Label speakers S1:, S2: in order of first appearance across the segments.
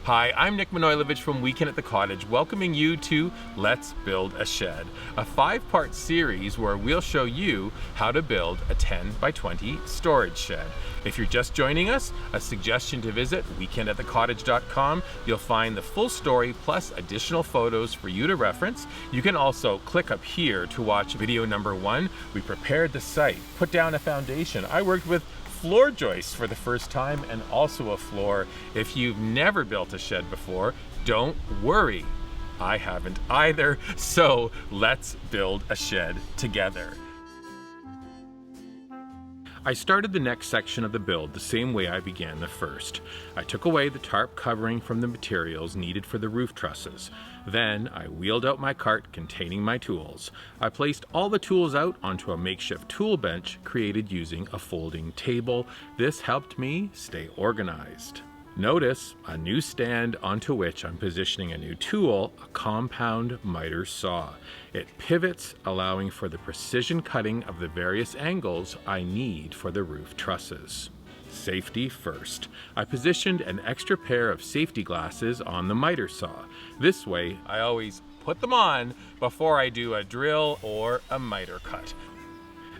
S1: Hi, I'm Nick Manojlovich from Weekend at the Cottage, welcoming you to Let's Build a Shed, a 5-part series where we'll show you how to build a 10 by 20 storage shed. If you're just joining us, a suggestion to visit weekendatthecottage.com. You'll find the full story plus additional photos for you to reference. You can also click up here to watch video number 1. We prepared the site, put down a foundation. I worked with floor joists for the first time and also a floor. If you've never built a shed before, don't worry. I haven't either. So let's build a shed together. I started the next section of the build the same way I began the first. I took away the tarp covering from the materials needed for the roof trusses. Then I wheeled out my cart containing my tools. I placed all the tools out onto a makeshift tool bench created using a folding table. This helped me stay organized. Notice a new stand onto which I'm positioning a new tool, a compound miter saw. It pivots, allowing for the precision cutting of the various angles I need for the roof trusses. Safety first. I positioned an extra pair of safety glasses on the miter saw. This way, I always put them on before I do a drill or a miter cut.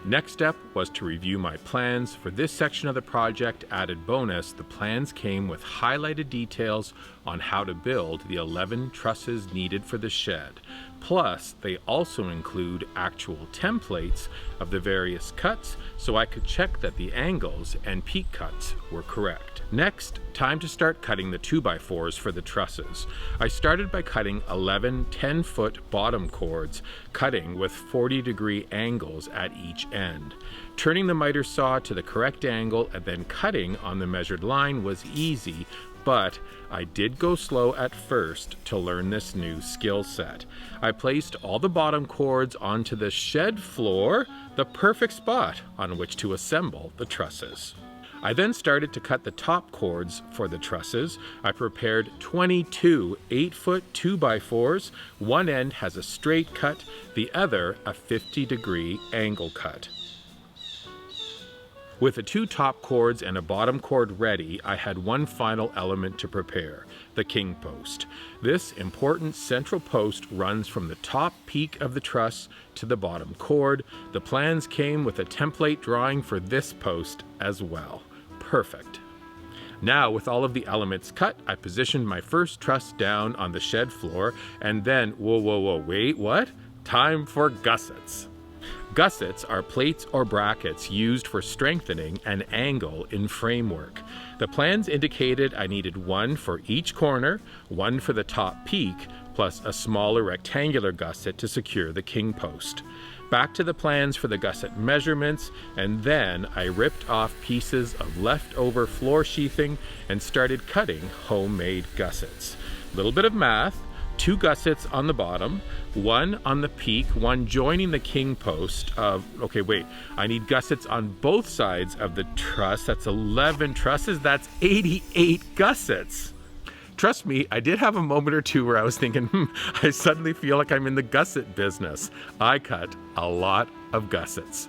S1: Next step was to review my plans. For this section of the project, added bonus, the plans came with highlighted details on how to build the 11 trusses needed for the shed. Plus, they also include actual templates of the various cuts so I could check that the angles and peak cuts were correct. Next, time to start cutting the 2x4s for the trusses. I started by cutting 11 10-foot bottom chords, cutting with 40-degree angles at each end. Turning the miter saw to the correct angle and then cutting on the measured line was easy, but I did go slow at first to learn this new skill set. I placed all the bottom chords onto the shed floor, the perfect spot on which to assemble the trusses. I then started to cut the top chords for the trusses. I prepared 22 8-foot 2x4s. One end has a straight cut, the other a 50-degree angle cut. With the 2 top chords and a bottom chord ready, I had one final element to prepare, the king post. This important central post runs from the top peak of the truss to the bottom chord. The plans came with a template drawing for this post as well. Perfect. Now, with all of the elements cut, I positioned my first truss down on the shed floor, and then, wait, what? Time for gussets. Gussets are plates or brackets used for strengthening an angle in framework. The plans indicated I needed one for each corner, one for the top peak, plus a smaller rectangular gusset to secure the king post. Back to the plans for the gusset measurements, and then I ripped off pieces of leftover floor sheathing and started cutting homemade gussets. Little bit of math. 2 gussets on the bottom, 1 on the peak, 1 joining the king post of, I need gussets on both sides of the truss. That's 11 trusses, that's 88 gussets. Trust me, I did have a moment or two where I was thinking, I suddenly feel like I'm in the gusset business. I cut a lot of gussets.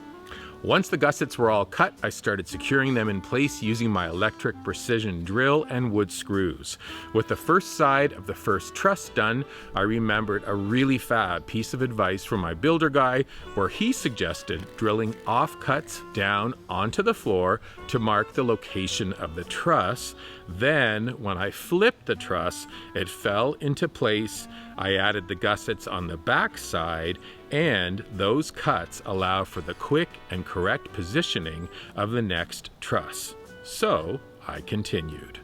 S1: Once the gussets were all cut, I started securing them in place using my electric precision drill and wood screws. With the first side of the first truss done, I remembered a really fab piece of advice from my builder guy where he suggested drilling offcuts down onto the floor to mark the location of the truss. Then, when I flipped the truss, it fell into place. I added the gussets on the back side, and those cuts allow for the quick and correct positioning of the next truss. So I continued.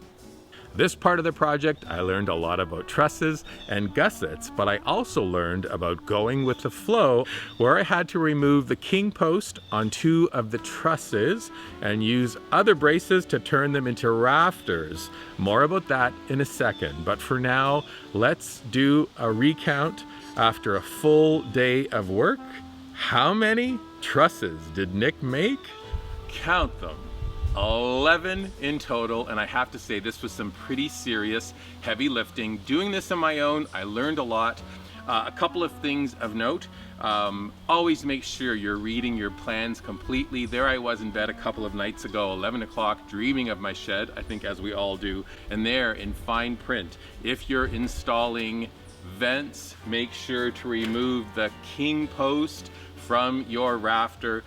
S1: This part of the project, I learned a lot about trusses and gussets, but I also learned about going with the flow, where I had to remove the king post on 2 of the trusses and use other braces to turn them into rafters. More about that in a second, but for now, let's do a recount. After a full day of work, how many trusses did Nick make? Count them. 11 in total, and I have to say this was some pretty serious heavy lifting. Doing this on my own, I learned a lot. A couple of things of note. Always make sure you're reading your plans completely. There I was in bed a couple of nights ago, 11 o'clock, dreaming of my shed, I think as we all do, and there in fine print, if you're installing vents, make sure to remove the king post from your rafter.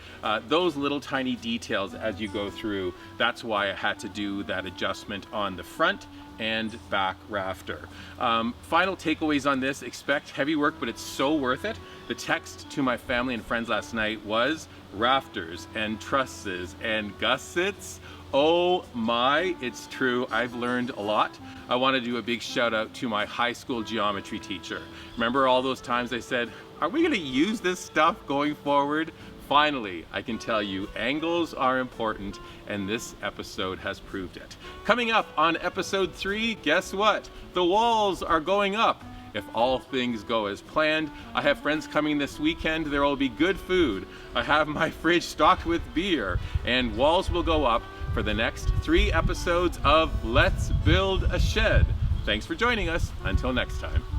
S1: Those little tiny details as you go through, that's why I had to do that adjustment on the front and back rafter. Final takeaways on this: expect heavy work, but it's so worth it. The text to my family and friends last night was rafters and trusses and gussets. Oh my, it's true. I've learned a lot. I want to do a big shout out to my high school geometry teacher. Remember all those times I said, are we going to use this stuff going forward? Finally, I can tell you angles are important, and this episode has proved it. Coming up on episode 3, guess what? The walls are going up. If all things go as planned, I have friends coming this weekend. There will be good food. I have my fridge stocked with beer, and walls will go up for the next 3 episodes of Let's Build a Shed. Thanks for joining us. Until next time.